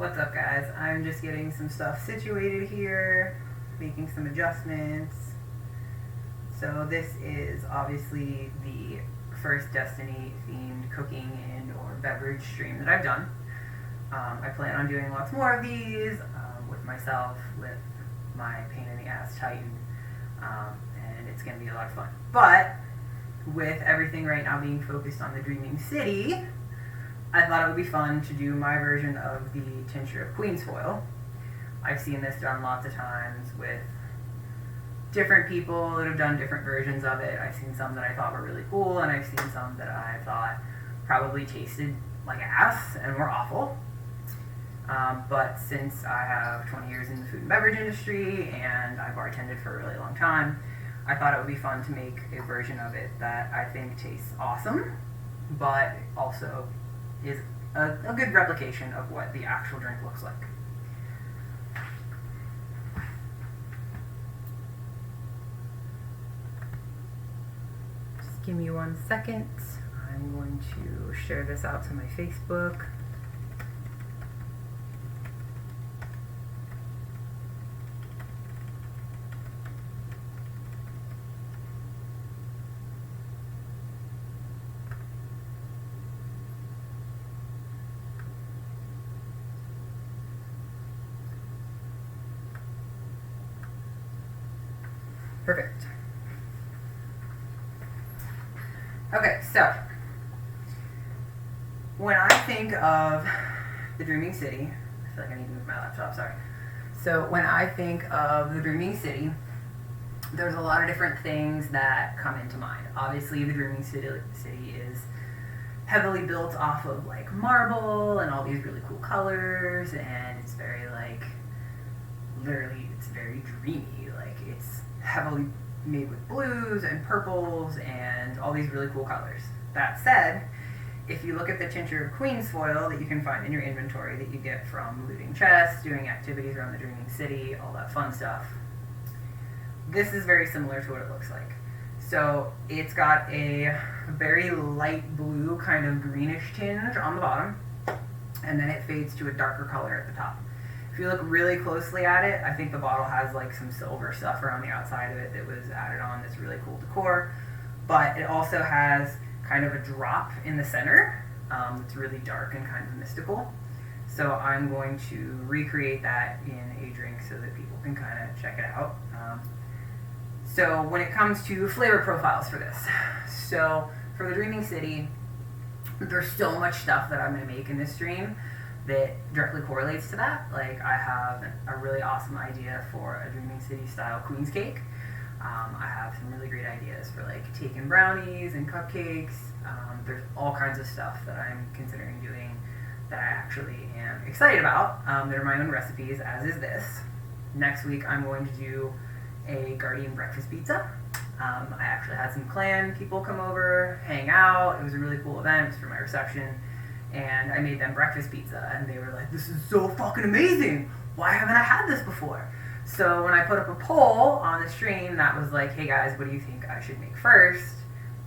What's up, guys? I'm just getting some stuff situated here, making some adjustments. So this is obviously the first Destiny themed cooking and or beverage stream that I've done. I plan on doing lots more of these with myself, with my pain in the ass Titan, and it's going to be a lot of fun. But with everything right now being focused on the Dreaming City, I thought it would be fun to do my version of the Tincture of Queensfoil. I've seen this done lots of times with different people that have done different versions of it. I've seen some that I thought were really cool, and I've seen some that I thought probably tasted like ass and were awful. But since I have 20 years in the food and beverage industry and I bartended for a really long time, I thought it would be fun to make a version of it that I think tastes awesome, but also is a good replication of what the actual drink looks like. Just give me 1 second. I'm going to share this out to my Facebook. Perfect. Okay, so when I think of the Dreaming City, I feel like I need to move my laptop, sorry. So when I think of the Dreaming City, there's a lot of different things that come into mind. Obviously, the Dreaming City is heavily built off of like marble and all these really cool colors, and it's very like, literally, it's very dreamy. Like, it's heavily made with blues and purples and all these really cool colors. That said, if you look at the Tincture of Queensfoil that you can find in your inventory that you get from looting chests, doing activities around the Dreaming City, all that fun stuff, this is very similar to what it looks like. So it's got a very light blue kind of greenish tinge on the bottom, and then it fades to a darker color at the top. If you look really closely at it, I think the bottle has like some silver stuff around the outside of it that was added on that's really cool decor. But it also has kind of a drop in the center that's really dark and kind of mystical. So I'm going to recreate that in a drink so that people can kind of check it out. So when it comes to flavor profiles for this, so for the Dreaming City, there's so much stuff that I'm going to make in this stream that directly correlates to that. Like, I have a really awesome idea for a Dreaming City style Queen's cake. I have some really great ideas for like taken brownies and cupcakes. There's all kinds of stuff that I'm considering doing that I actually am excited about. They're my own recipes, as is this. Next week I'm going to do a Guardian breakfast pizza. I actually had some clan people come over, hang out. It was a really cool event. It was for my reception. And I made them breakfast pizza, and they were like, "This is so fucking amazing! Why haven't I had this before?" So when I put up a poll on the stream that was like, "Hey guys, what do you think I should make first?"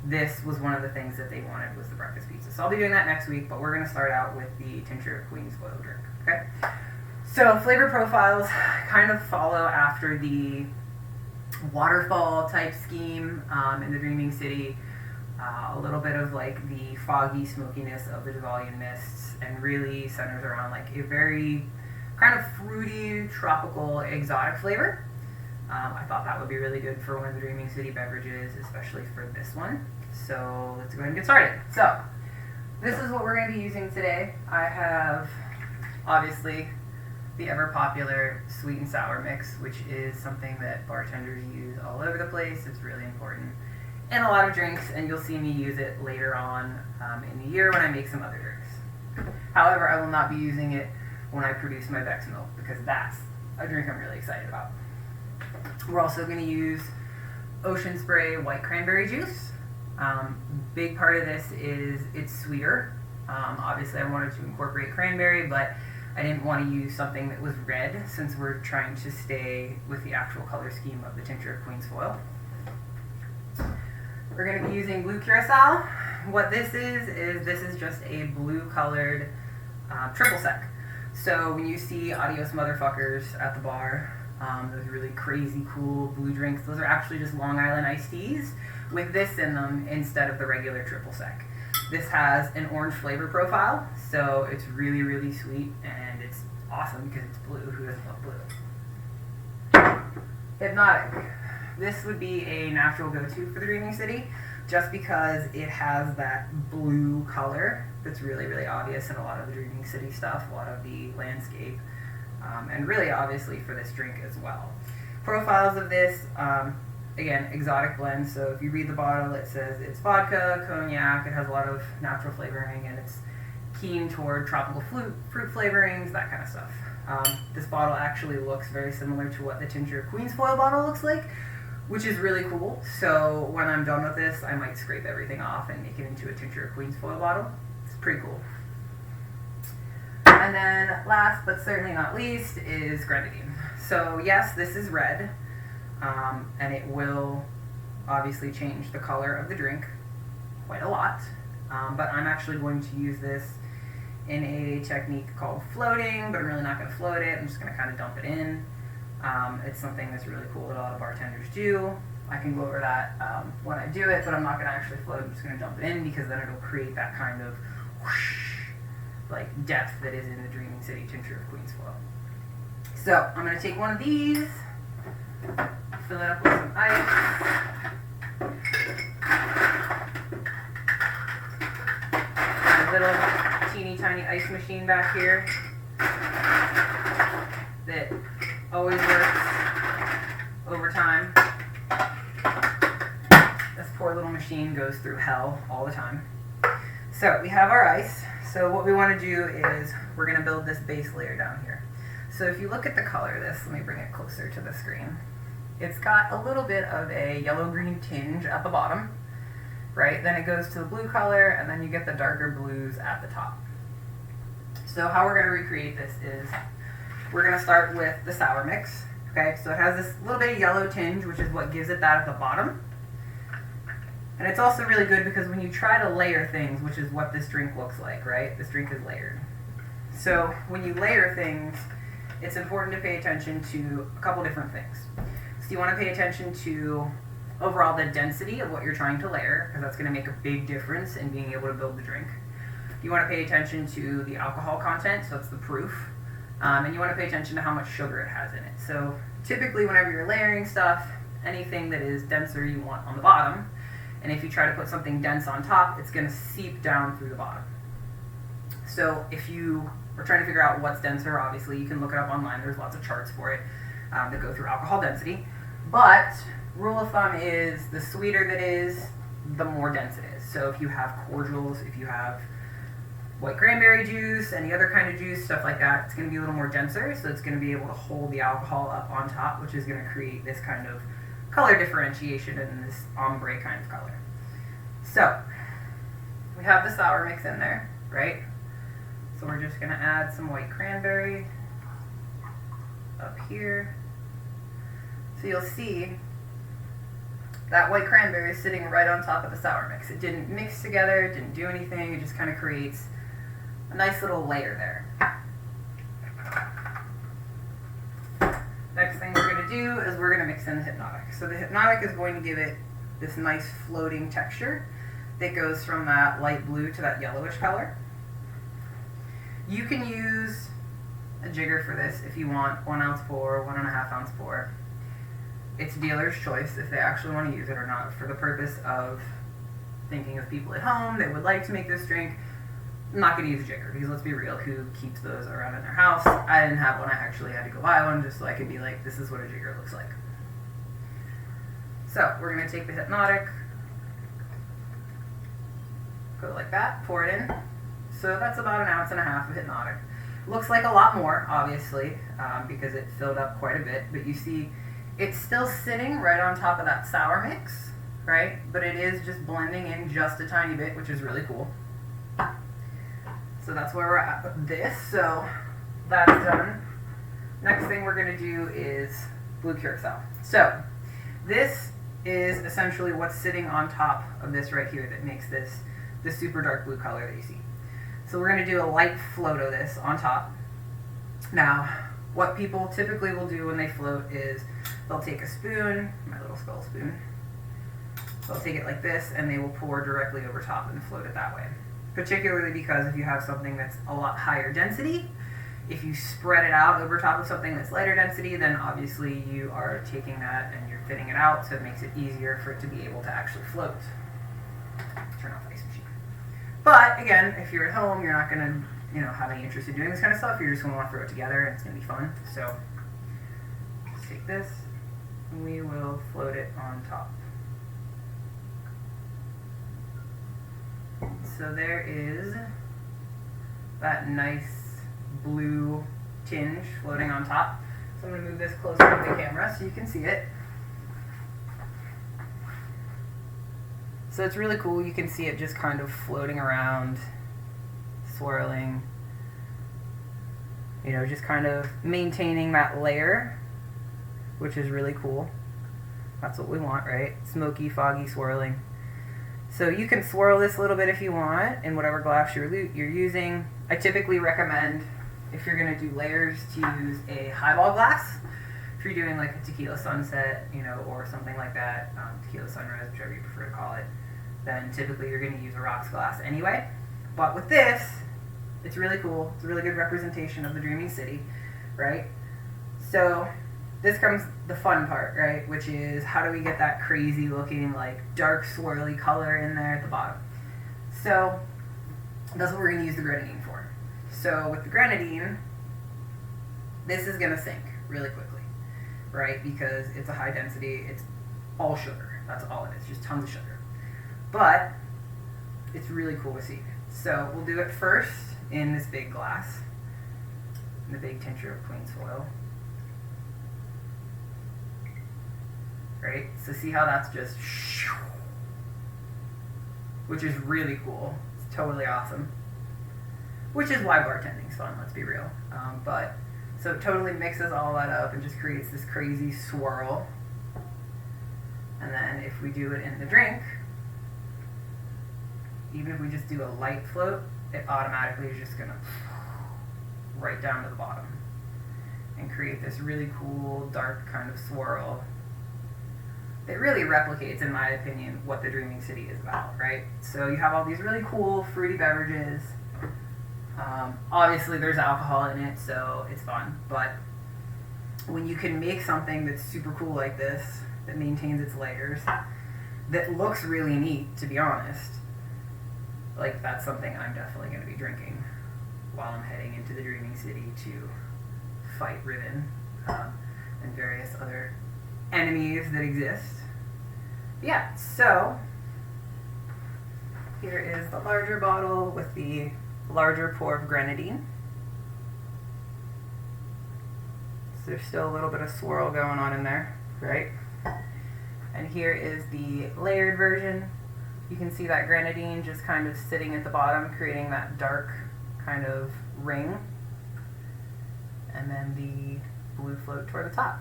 This was one of the things that they wanted, was the breakfast pizza. So I'll be doing that next week, but we're going to start out with the Tincture of Queensfoil Drink, okay? So flavor profiles kind of follow after the waterfall type scheme in the Dreaming City. A little bit of like the foggy smokiness of the Devalian mists, and really centers around like a very kind of fruity, tropical, exotic flavor. I thought that would be really good for one of the Dreaming City beverages, especially for this one. So let's go ahead and get started. So this is what we're going to be using today. I have obviously the ever popular sweet and sour mix, which is something that bartenders use all over the place. It's really important in a lot of drinks, and you'll see me use it later on in the year when I make some other drinks. However, I will not be using it when I produce my Beck's milk, because that's a drink I'm really excited about. We're also going to use Ocean Spray white cranberry juice. Big part of this is it's sweeter. Obviously I wanted to incorporate cranberry, but I didn't want to use something that was red, since we're trying to stay with the actual color scheme of the Tincture of Queensfoil. We're going to be using blue curacao. What this is just a blue colored triple sec. So when you see adios motherfuckers at the bar, those really crazy cool blue drinks, those are actually just Long Island iced teas with this in them instead of the regular triple sec. This has an orange flavor profile, so it's really, really sweet, and it's awesome because it's blue. Who doesn't love blue? Hypnotic. This would be a natural go-to for the Dreaming City, just because it has that blue color that's really, really obvious in a lot of the Dreaming City stuff, a lot of the landscape, and really obviously for this drink as well. Profiles of this, again, exotic blend, so if you read the bottle, it says it's vodka, cognac, it has a lot of natural flavoring, and it's keen toward tropical fruit flavorings, that kind of stuff. This bottle actually looks very similar to what the Tincture of Queensfoil bottle looks like, which is really cool. So when I'm done with this, I might scrape everything off and make it into a Tincture of Queensfoil bottle. It's pretty cool. And then last but certainly not least is Grenadine. So yes, this is red, and it will obviously change the color of the drink quite a lot, but I'm actually going to use this in a technique called floating, but I'm really not going to float it. I'm just going to kind of dump it in. It's something that's really cool that a lot of bartenders do. I can go over that when I do it, but I'm not going to actually float. I'm just going to dump it in because then it'll create that kind of whoosh, like depth that is in the Dreaming City Tincture of Queensfoil. So I'm going to take one of these, fill it up with some ice. A little teeny tiny ice machine back here that always works over time. This poor little machine goes through hell all the time. So we have our ice. So what we want to do is we're going to build this base layer down here. So if you look at the color of this, let me bring it closer to the screen. It's got a little bit of a yellow-green tinge at the bottom, right? Then it goes to the blue color, and then you get the darker blues at the top. So how we're going to recreate this is we're going to start with the sour mix. Okay, so it has this little bit of yellow tinge, which is what gives it that at the bottom. And it's also really good because when you try to layer things, which is what this drink looks like, right? This drink is layered. So when you layer things, it's important to pay attention to a couple different things. So you want to pay attention to overall the density of what you're trying to layer, because that's going to make a big difference in being able to build the drink. You want to pay attention to the alcohol content, so that's the proof. And you want to pay attention to how much sugar it has in it. So typically whenever you're layering stuff, anything that is denser you want on the bottom, and if you try to put something dense on top, it's going to seep down through the bottom. So if you are trying to figure out what's denser, obviously you can look it up online. There's lots of charts for it that go through alcohol density. But rule of thumb is the sweeter that is, the more dense it is. So if you have cordials, if you have white cranberry juice, any other kind of juice, stuff like that, it's going to be a little more denser, so it's going to be able to hold the alcohol up on top, which is going to create this kind of color differentiation and this ombre kind of color. So we have the sour mix in there, right? So we're just going to add some white cranberry up here. So you'll see that white cranberry is sitting right on top of the sour mix. It didn't mix together, it didn't do anything, it just kind of creates a nice little layer there. Next thing we're going to do is we're going to mix in the Hypnotic. So the Hypnotic is going to give it this nice floating texture that goes from that light blue to that yellowish color. You can use a jigger for this if you want 1 ounce pour, 1.5 ounce pour. It's dealer's choice if they actually want to use it or not. For the purpose of thinking of people at home that would like to make this drink, I'm not going to use a jigger because let's be real, who keeps those around in their house? I didn't have one, I actually had to go buy one just so I could be like, this is what a jigger looks like. So we're going to take the Hypnotic, go like that, pour it in. So that's about 1.5 ounces of Hypnotic. Looks like a lot more, obviously, because it filled up quite a bit, but you see it's still sitting right on top of that sour mix, right? But it is just blending in just a tiny bit, which is really cool. So that's where we're at with this. So that's done. Next thing we're going to do is blue curacao. So this is essentially what's sitting on top of this right here that makes this the super dark blue color that you see. So we're going to do a light float of this on top. Now, what people typically will do when they float is they'll take a spoon, my little skull spoon, they'll take it like this and they will pour directly over top and float it that way. Particularly because if you have something that's a lot higher density, if you spread it out over top of something that's lighter density, then obviously you are taking that and you're thinning it out, so it makes it easier for it to be able to actually float. Turn off the ice machine. But again, if you're at home, you're not going to have any interest in doing this kind of stuff. You're just going to want to throw it together and it's going to be fun. So let's take this and we will float it on top. So there is that nice blue tinge floating on top. So I'm going to move this closer to the camera so you can see it. So it's really cool. You can see it just kind of floating around, swirling, just kind of maintaining that layer, which is really cool. That's what we want, right? Smoky, foggy, swirling. So you can swirl this a little bit if you want in whatever glass you're using. I typically recommend, if you're going to do layers, to use a highball glass. If you're doing like a tequila sunset, or something like that, tequila sunrise, whichever you prefer to call it, then typically you're going to use a rocks glass anyway. But with this, it's really cool. It's a really good representation of the Dreaming City, right? So this comes the fun part, right? Which is, how do we get that crazy looking, like dark swirly color in there at the bottom? So that's what we're going to use the grenadine for. So with the grenadine, this is going to sink really quickly, right? Because it's a high density, it's all sugar. That's all it is, just tons of sugar. But it's really cool to see. So we'll do it first in this big glass, in the big Tincture of Queensfoil. Right? So see how that's just, which is really cool. It's totally awesome. Which is why bartending's fun, let's be real. So it totally mixes all that up and just creates this crazy swirl. And then if we do it in the drink, even if we just do a light float, it automatically is just gonna right down to the bottom and create this really cool, dark kind of swirl. It really replicates, in my opinion, what the Dreaming City is about, right? So you have all these really cool fruity beverages. Obviously there's alcohol in it, so it's fun, but when you can make something that's super cool like this, that maintains its layers, that looks really neat, to be honest, like that's something I'm definitely going to be drinking while I'm heading into the Dreaming City to fight Riven and various other enemies that exist. Yeah, so here is the larger bottle with the larger pour of grenadine. So there's still a little bit of swirl going on in there, right? And here is the layered version. You can see that grenadine just kind of sitting at the bottom, creating that dark kind of ring. And then the blue float toward the top.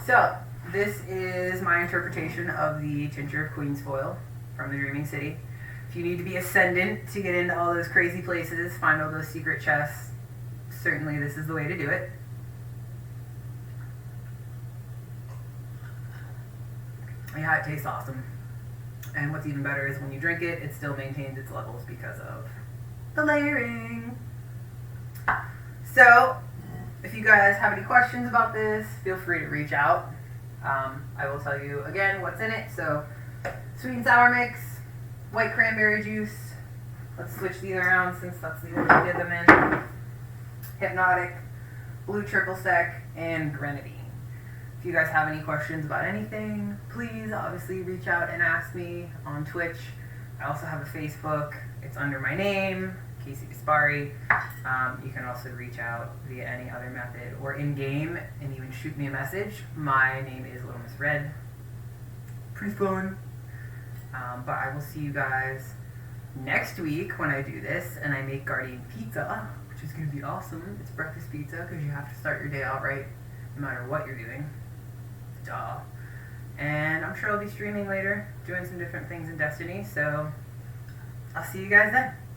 So, this is my interpretation of the Tincture of Queensfoil from the Dreaming City. If you need to be ascendant to get into all those crazy places, find all those secret chests, certainly this is the way to do it. Yeah, it tastes awesome. And what's even better is when you drink it, it still maintains its levels because of the layering. So, if you guys have any questions about this, feel free to reach out. I will tell you again what's in it. So, sweet and sour mix, white cranberry juice. Let's switch these around since that's the order we did them in. Hypnotic, blue triple sec, and grenadine. If you guys have any questions about anything, please obviously reach out and ask me on Twitch. I also have a Facebook. It's under my name, Casey Gaspari. You can also reach out via any other method or in-game and even shoot me a message. My name is Little Miss Red. Pretty fun. But I will see you guys next week when I do this and I make Guardian Pizza, which is going to be awesome. It's breakfast pizza because you have to start your day out right no matter what you're doing. Duh. And I'm sure I'll be streaming later, doing some different things in Destiny, so I'll see you guys then.